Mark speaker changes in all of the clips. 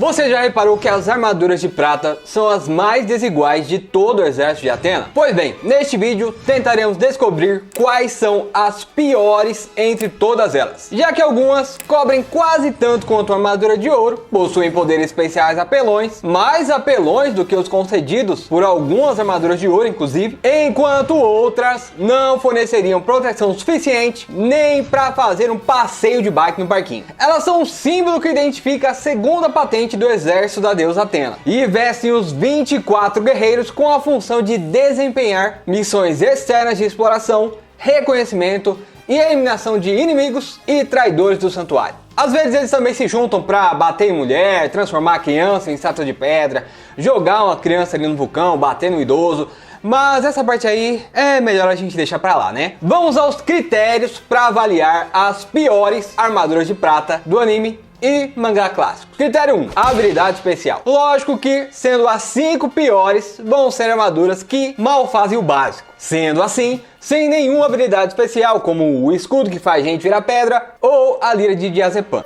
Speaker 1: Você já reparou que as armaduras de prata são as mais desiguais de todo o exército de Atena? Pois bem, neste vídeo tentaremos descobrir quais são as piores entre todas elas, já que algumas cobrem quase tanto quanto a armadura de ouro, possuem poderes especiais apelões, mais apelões do que os concedidos por algumas armaduras de ouro inclusive, enquanto outras não forneceriam proteção suficiente nem para fazer um passeio de bike no parquinho. Elas são um símbolo que identifica a segunda patente do exército da deusa Atena e vestem os 24 guerreiros com a função de desempenhar missões externas de exploração, reconhecimento e eliminação de inimigos e traidores do santuário. Às vezes eles também se juntam para bater em mulher, transformar a criança em estátua de pedra, jogar uma criança ali no vulcão, bater no idoso. Mas essa parte aí é melhor a gente deixar pra lá, né? Vamos aos critérios para avaliar as piores armaduras de prata do anime e mangá clássico. Critério 1, habilidade especial. Lógico que, sendo as 5 piores, vão ser armaduras que mal fazem o básico. Sendo assim, sem nenhuma habilidade especial, como o escudo que faz gente virar pedra ou a lira de Diazepam.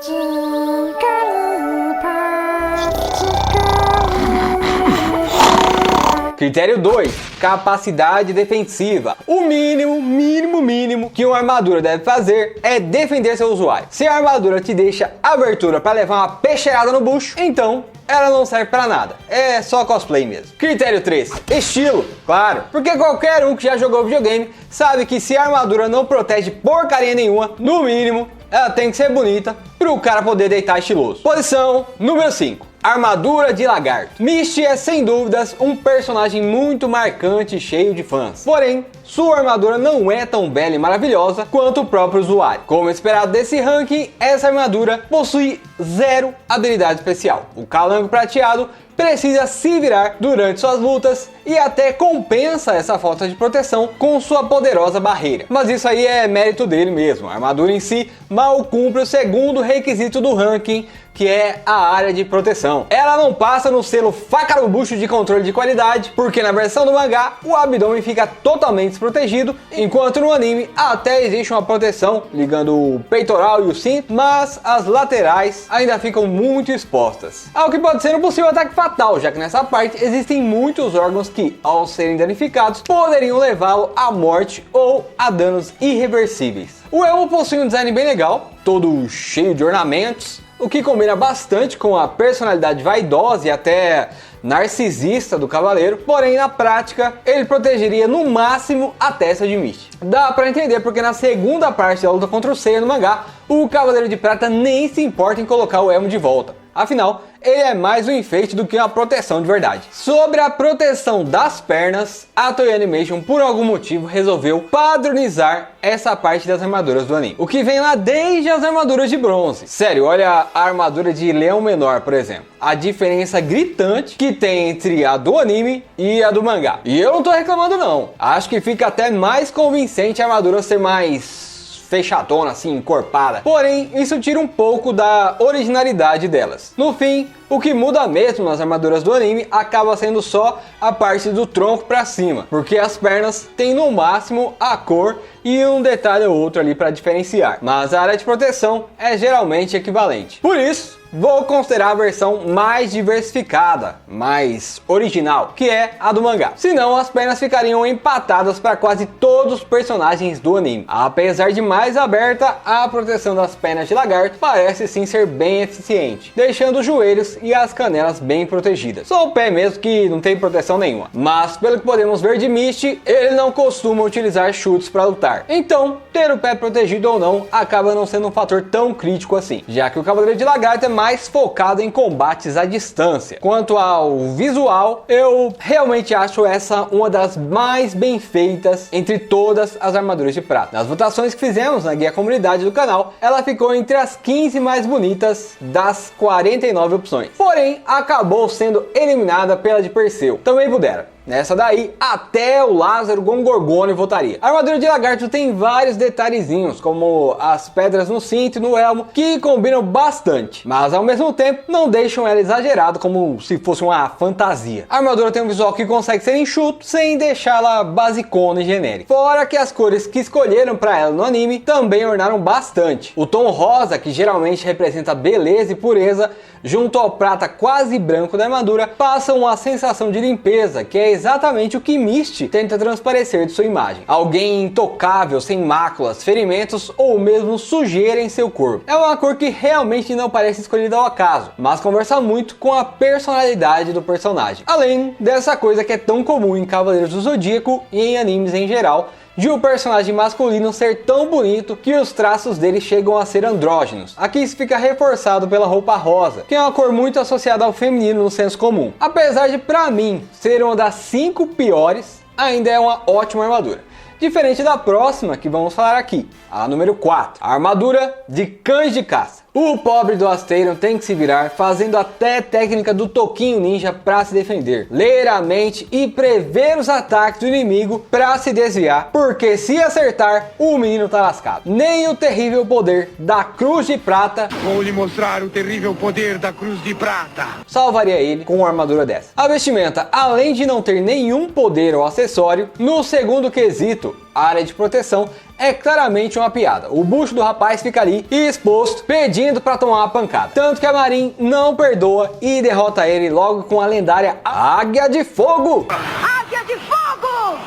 Speaker 1: Critério 2, capacidade defensiva. O mínimo que uma armadura deve fazer é defender seu usuário. Se a armadura te deixa abertura para levar uma peixeirada no bucho, então ela não serve para nada. É só cosplay mesmo. Critério 3, estilo. Claro, porque qualquer um que já jogou videogame sabe que se a armadura não protege porcaria nenhuma, no mínimo ela tem que ser bonita para o cara poder deitar estiloso. Posição número 5. Armadura de lagarto. Misty é sem dúvidas um personagem muito marcante e cheio de fãs. Porém, sua armadura não é tão bela e maravilhosa quanto o próprio usuário. Como esperado desse ranking, essa armadura possui zero habilidade especial. O calango prateado precisa se virar durante suas lutas e até compensa essa falta de proteção com sua poderosa barreira. Mas isso aí é mérito dele mesmo. A armadura em si mal cumpre o segundo requisito do ranking, que é a área de proteção. Ela não passa no selo faca no bucho de controle de qualidade, porque na versão do mangá o abdômen fica totalmente desprotegido, enquanto no anime até existe uma proteção ligando o peitoral e o cinto, mas as laterais ainda ficam muito expostas, ao que pode ser um possível ataque fatal, já que nessa parte existem muitos órgãos que, ao serem danificados, poderiam levá-lo à morte ou a danos irreversíveis. O elmo possui um design bem legal, todo cheio de ornamentos, o que combina bastante com a personalidade vaidosa e até narcisista do cavaleiro, porém na prática ele protegeria no máximo a testa de Misty. Dá pra entender porque na segunda parte da luta contra o Seiya no mangá, o Cavaleiro de Prata nem se importa em colocar o elmo de volta. Afinal, ele é mais um enfeite do que uma proteção de verdade. Sobre a proteção das pernas, a Toei Animation por algum motivo resolveu padronizar essa parte das armaduras do anime, o que vem lá desde as armaduras de bronze. Sério, olha a armadura de Leão Menor, por exemplo. A diferença gritante que tem entre a do anime e a do mangá. E eu não tô reclamando não. Acho que fica até mais convincente a armadura ser mais fechadona, assim, encorpada. Porém, isso tira um pouco da originalidade delas. No fim, o que muda mesmo nas armaduras do anime acaba sendo só a parte do tronco pra cima, porque as pernas têm no máximo a cor e um detalhe ou outro ali para diferenciar, mas a área de proteção é geralmente equivalente. Por isso, vou considerar a versão mais diversificada, mais original, que é a do mangá. Senão as pernas ficariam empatadas para quase todos os personagens do anime. Apesar de mais aberta, a proteção das pernas de lagarto parece sim ser bem eficiente, deixando os joelhos e as canelas bem protegidas. Só o pé mesmo que não tem proteção nenhuma. Mas pelo que podemos ver de Misty, ele não costuma utilizar chutes para lutar. Então, ter o pé protegido ou não acaba não sendo um fator tão crítico assim, já que o Cavaleiro de Lagarto é mais focado em combates à distância. Quanto ao visual, eu realmente acho essa uma das mais bem feitas entre todas as armaduras de prata. Nas votações que fizemos na guia comunidade do canal, ela ficou entre as 15 mais bonitas das 49 opções. Porém, acabou sendo eliminada pela de Perseu. Também pudera. Nessa daí, até o Lázaro Gongorgone votaria. A armadura de lagarto tem vários detalhezinhos, como as pedras no cinto e no elmo, que combinam bastante, mas ao mesmo tempo não deixam ela exagerada como se fosse uma fantasia. A armadura tem um visual que consegue ser enxuto, sem deixá-la basicona e genérica. Fora que as cores que escolheram para ela no anime também ornaram bastante. O tom rosa, que geralmente representa beleza e pureza, junto ao prata quase branco da armadura, passa uma sensação de limpeza, que é exatamente o que Misty tenta transparecer de sua imagem. Alguém intocável, sem máculas, ferimentos ou mesmo sujeira em seu corpo. É uma cor que realmente não parece escolhida ao acaso, mas conversa muito com a personalidade do personagem. Além dessa coisa que é tão comum em Cavaleiros do Zodíaco e em animes em geral, de o personagem masculino ser tão bonito que os traços dele chegam a ser andrógenos. Aqui isso fica reforçado pela roupa rosa, que é uma cor muito associada ao feminino no senso comum. Apesar de, pra mim, ser uma das 5 piores, ainda é uma ótima armadura. Diferente da próxima que vamos falar aqui, a número 4, a armadura de cães de caça. O pobre do Asterion tem que se virar, fazendo até técnica do Toquinho Ninja para se defender, ler a mente e prever os ataques do inimigo para se desviar, porque se acertar, o menino tá lascado. Nem o terrível poder da Cruz de Prata,
Speaker 2: vou lhe mostrar o terrível poder da Cruz de Prata,
Speaker 1: salvaria ele com uma armadura dessa. A vestimenta, além de não ter nenhum poder ou acessório, no segundo quesito, a área de proteção, é claramente uma piada. O bucho do rapaz fica ali exposto, pedindo para tomar uma pancada. Tanto que a Marin não perdoa e derrota ele logo com a lendária Águia de Fogo.
Speaker 3: Águia de Fogo!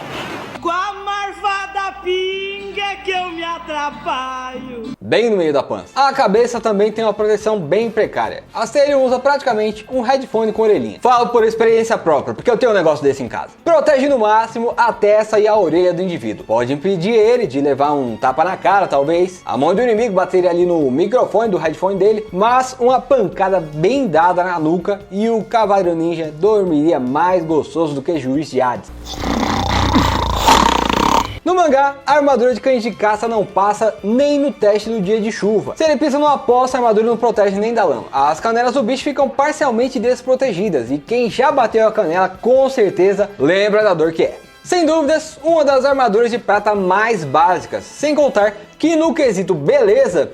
Speaker 4: Com a marvada pinga que eu me atrapalho.
Speaker 1: Bem no meio da pança. A cabeça também tem uma proteção bem precária. A Asterion usa praticamente um headphone com orelhinha. Falo por experiência própria, porque eu tenho um negócio desse em casa. Protege no máximo a testa e a orelha do indivíduo. Pode impedir ele de levar um tapa na cara, talvez. A mão do inimigo bateria ali no microfone do headphone dele. Mas uma pancada bem dada na nuca e o Cavaleiro Ninja dormiria mais gostoso do que Juiz de Hades. No mangá, a armadura de cães de caça não passa nem no teste do dia de chuva. Se ele pisa numa poça, a armadura não protege nem da lama. As canelas do bicho ficam parcialmente desprotegidas e quem já bateu a canela com certeza lembra da dor que é. Sem dúvidas, uma das armaduras de prata mais básicas, sem contar que no quesito beleza,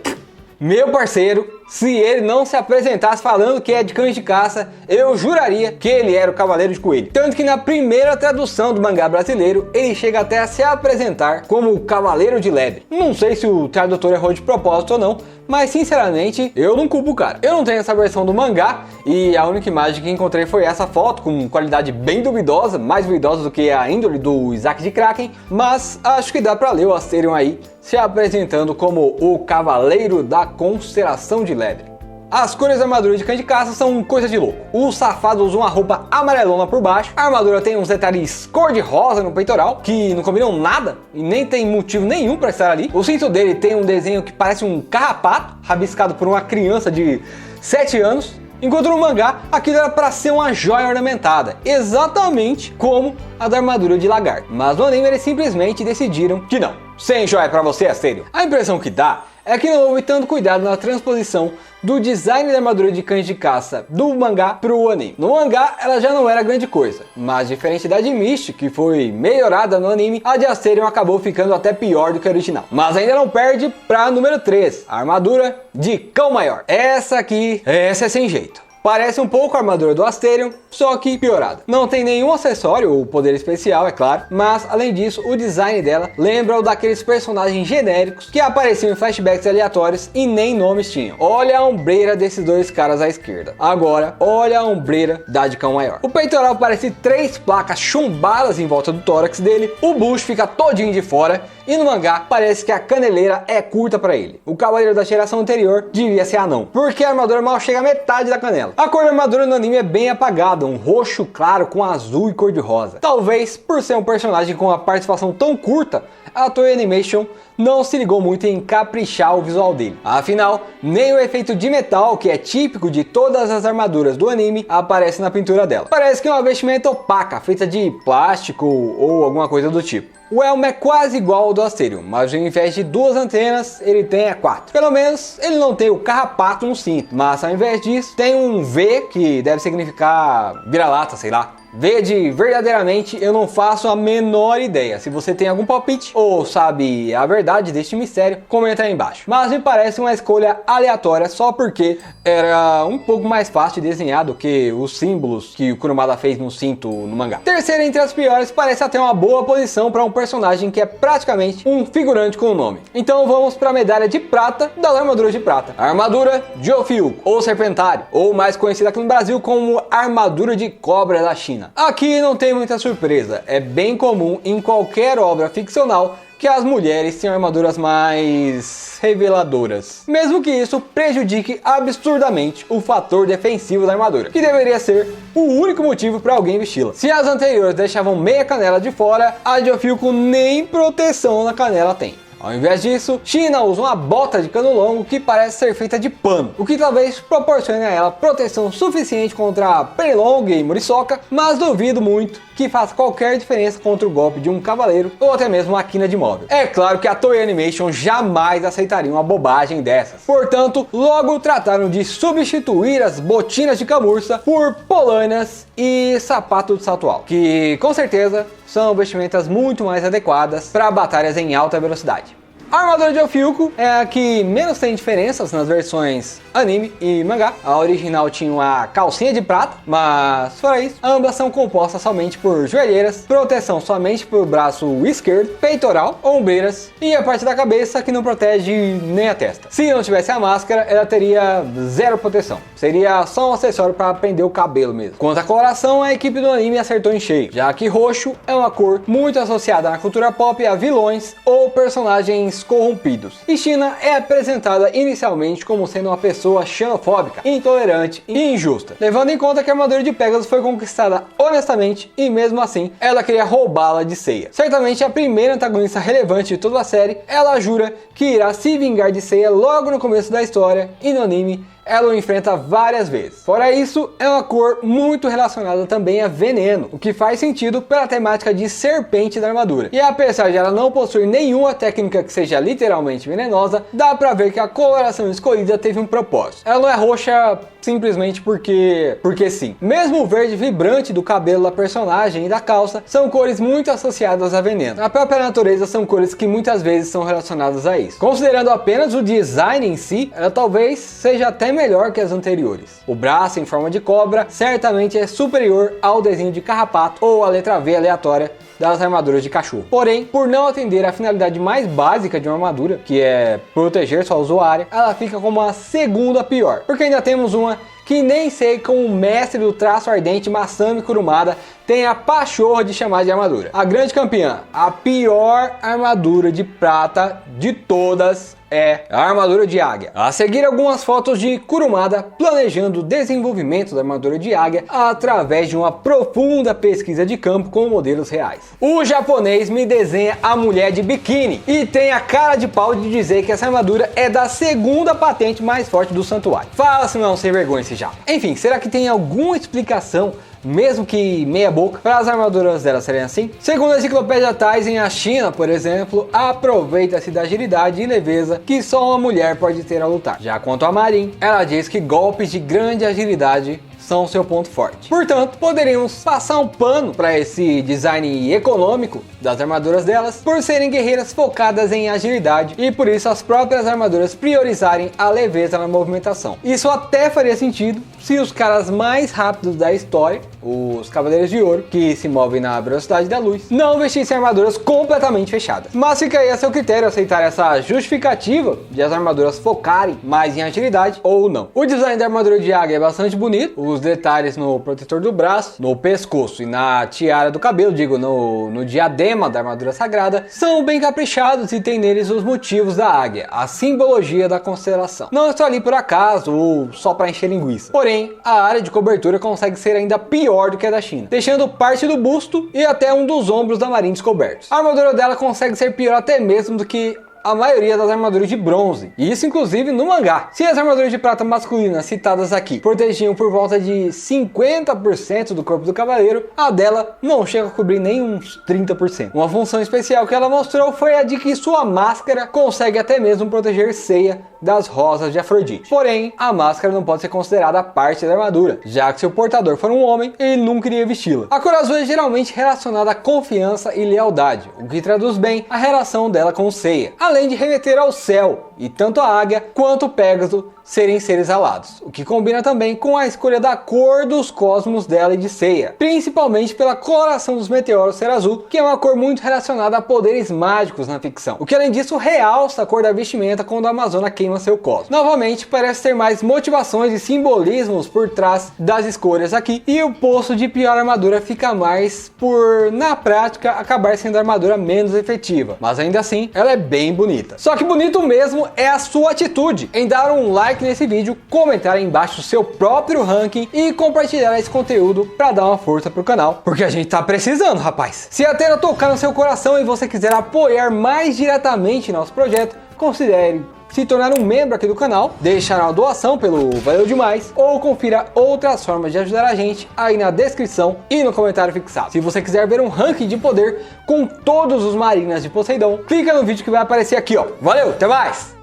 Speaker 1: meu parceiro, se ele não se apresentasse falando que é de cães de caça, eu juraria que ele era o Cavaleiro de Coelho. Tanto que na primeira tradução do mangá brasileiro, ele chega até a se apresentar como o Cavaleiro de Lebre. Não sei se o tradutor errou de propósito ou não, mas sinceramente, eu não culpo o cara. Eu não tenho essa versão do mangá e a única imagem que encontrei foi essa foto com qualidade bem duvidosa, mais duvidosa do que a índole do Isaac de Kraken, mas acho que dá pra ler o Asterion aí se apresentando como o Cavaleiro da Constelação de Lebre. As cores da armadura de cães de caça são coisa de louco. O safado usa uma roupa amarelona por baixo, a armadura tem uns detalhes cor-de-rosa no peitoral, que não combinam nada e nem tem motivo nenhum para estar ali. O cinto dele tem um desenho que parece um carrapato, rabiscado por uma criança de 7 anos, enquanto no mangá aquilo era para ser uma joia ornamentada, exatamente como a da armadura de lagarto. Mas no anime eles simplesmente decidiram que não, sem joia para você, Asterion. A impressão que dá é que não houve tanto cuidado na transposição do design da armadura de cães de caça do mangá pro anime. No mangá ela já não era grande coisa, mas diferente da de Misty, que foi melhorada no anime, a de Asterion acabou ficando até pior do que a original. Mas ainda não perde pra número 3, a armadura de Cão Maior. Essa é sem jeito. Parece um pouco a armadura do Asterion, só que piorada. Não tem nenhum acessório ou poder especial, é claro, mas além disso, o design dela lembra o daqueles personagens genéricos que apareciam em flashbacks aleatórios e nem nomes tinham. Olha a ombreira desses dois caras à esquerda. Agora, olha a ombreira da de Cão Maior. O peitoral parece 3 placas chumbadas em volta do tórax dele, o bucho fica todinho de fora e no mangá parece que a caneleira é curta pra ele. O cavaleiro da geração anterior devia ser anão, porque a armadura mal chega à metade da canela. A cor da armadura no anime é bem apagada, um roxo claro com azul e cor de rosa. Talvez por ser um personagem com uma participação tão curta, a Toei Animation não se ligou muito em caprichar o visual dele. Afinal, nem o efeito de metal, que é típico de todas as armaduras do anime, aparece na pintura dela. Parece que é uma vestimenta opaca, feita de plástico ou alguma coisa do tipo. O elmo é quase igual ao do Asterion, mas ao invés de 2 antenas, ele tem 4. Pelo menos, ele não tem o carrapato no cinto, mas ao invés disso, tem um V, que deve significar vira-lata, sei lá. Vede, verdadeiramente eu não faço a menor ideia. Se você tem algum palpite ou sabe a verdade deste mistério, comenta aí embaixo. Mas me parece uma escolha aleatória só porque era um pouco mais fácil de desenhar do que os símbolos que o Kurumada fez no cinto no mangá. Terceira entre as piores, parece até uma boa posição para um personagem que é praticamente um figurante com o nome. Então vamos para a medalha de prata das armaduras de prata. A armadura de Ofiuco, ou Serpentário, ou mais conhecida aqui no Brasil como armadura de cobra da China. Aqui não tem muita surpresa, é bem comum em qualquer obra ficcional que as mulheres tenham armaduras mais reveladoras, mesmo que isso prejudique absurdamente o fator defensivo da armadura, que deveria ser o único motivo para alguém vesti-la. Se as anteriores deixavam meia canela de fora, a de Ofiuco nem proteção na canela tem. Ao invés disso, China usa uma bota de cano longo que parece ser feita de pano, o que talvez proporcione a ela proteção suficiente contra pernilongo e muriçoca, mas duvido muito que faça qualquer diferença contra o golpe de um cavaleiro ou até mesmo uma quina de móvel. É claro que a Toei Animation jamais aceitaria uma bobagem dessas, portanto, logo trataram de substituir as botinas de camurça por polainas e sapato de salto alto, que com certeza são vestimentas muito mais adequadas para batalhas em alta velocidade. A armadura de Ofiuco é a que menos tem diferenças nas versões anime e mangá. A original tinha uma calcinha de prata, mas fora isso, ambas são compostas somente por joelheiras, proteção somente por braço esquerdo, peitoral, ombreiras e a parte da cabeça que não protege nem a testa. Se não tivesse a máscara, ela teria zero proteção. Seria só um acessório para prender o cabelo mesmo. Quanto à coloração, a equipe do anime acertou em cheio, já que roxo é uma cor muito associada na cultura pop a vilões ou personagens corrompidos. E China é apresentada inicialmente como sendo uma pessoa xenofóbica, intolerante e injusta, levando em conta que a armadura de Pegasus foi conquistada honestamente e mesmo assim ela queria roubá-la de Seiya. Certamente a primeira antagonista relevante de toda a série, ela jura que irá se vingar de Seiya logo no começo da história e no anime ela o enfrenta várias vezes. Fora isso, é uma cor muito relacionada também a veneno, o que faz sentido pela temática de serpente da armadura. E apesar de ela não possuir nenhuma técnica que seja literalmente venenosa, dá pra ver que a coloração escolhida teve um propósito. Ela não é roxa simplesmente porque sim. Mesmo o verde vibrante do cabelo da personagem e da calça são cores muito associadas a veneno. Na própria natureza são cores que muitas vezes são relacionadas a isso. Considerando apenas o design em si, ela talvez seja até melhor que as anteriores. O braço em forma de cobra certamente é superior ao desenho de carrapato ou a letra V aleatória das armaduras de cachorro. Porém, por não atender a finalidade mais básica de uma armadura, que é proteger sua usuária, ela fica como a segunda pior, porque ainda temos uma que nem sei como o mestre do traço ardente Masami Kurumada tem a pachorra de chamar de armadura. A grande campeã, a pior armadura de prata de todas é a armadura de águia. A seguir, algumas fotos de Kurumada planejando o desenvolvimento da armadura de águia através de uma profunda pesquisa de campo com modelos reais. O japonês me desenha a mulher de biquíni e tem a cara de pau de dizer que essa armadura é da segunda patente mais forte do santuário. Fala se não é um sem vergonha esse já. Enfim, será que tem alguma explicação, mesmo que meia boca, para as armaduras dela serem assim? Segundo a enciclopédia Taisen, a China, por exemplo, aproveita-se da agilidade e leveza que só uma mulher pode ter ao lutar. Já quanto a Marin, ela diz que golpes de grande agilidade são seu ponto forte. Portanto, poderíamos passar um pano para esse design econômico das armaduras delas por serem guerreiras focadas em agilidade e por isso as próprias armaduras priorizarem a leveza na movimentação. Isso até faria sentido se os caras mais rápidos da história, os Cavaleiros de Ouro, que se movem na velocidade da luz, não vestissem armaduras completamente fechadas. Mas fica aí a seu critério aceitar essa justificativa de as armaduras focarem mais em agilidade ou não. O design da armadura de águia é bastante bonito, os detalhes no protetor do braço, no pescoço e na tiara do cabelo, digo, no diadema da armadura sagrada, são bem caprichados e tem neles os motivos da águia, a simbologia da constelação. Não estou ali por acaso ou só para encher linguiça. Porém, a área de cobertura consegue ser ainda pior do que a da China, deixando parte do busto e até um dos ombros da Marin descobertos. A armadura dela consegue ser pior até mesmo do que a maioria das armaduras de bronze, e isso inclusive no mangá. Se as armaduras de prata masculinas citadas aqui protegiam por volta de 50% do corpo do cavaleiro, a dela não chega a cobrir nem uns 30%. Uma função especial que ela mostrou foi a de que sua máscara consegue até mesmo proteger Seiya das rosas de Afrodite. Porém, a máscara não pode ser considerada parte da armadura, já que se o portador for um homem, ele nunca iria vesti-la. A cor azul é geralmente relacionada à confiança e lealdade, o que traduz bem a relação dela com Seiya, além de remeter ao céu, e tanto a águia quanto o Pégaso serem seres alados, o que combina também com a escolha da cor dos cosmos dela e de Seiya, principalmente pela coloração dos meteoros ser azul, que é uma cor muito relacionada a poderes mágicos na ficção, o que além disso realça a cor da vestimenta quando a Amazona queima seu cosmo. Novamente, parece ter mais motivações e simbolismos por trás das escolhas aqui, e o posto de pior armadura fica mais por, na prática, acabar sendo a armadura menos efetiva, mas ainda assim, ela é bem bonita. Só que bonito mesmo é a sua atitude em dar um like nesse vídeo, comentar aí embaixo o seu próprio ranking e compartilhar esse conteúdo para dar uma força pro canal, porque a gente tá precisando, rapaz. Se a Athena tocar no seu coração e você quiser apoiar mais diretamente nosso projeto, considere se tornar um membro aqui do canal, deixar uma doação pelo Valeu Demais, ou confira outras formas de ajudar a gente aí na descrição e no comentário fixado. Se você quiser ver um ranking de poder com todos os Marinas de Poseidon, clica no vídeo que vai aparecer aqui, ó. Valeu, até mais!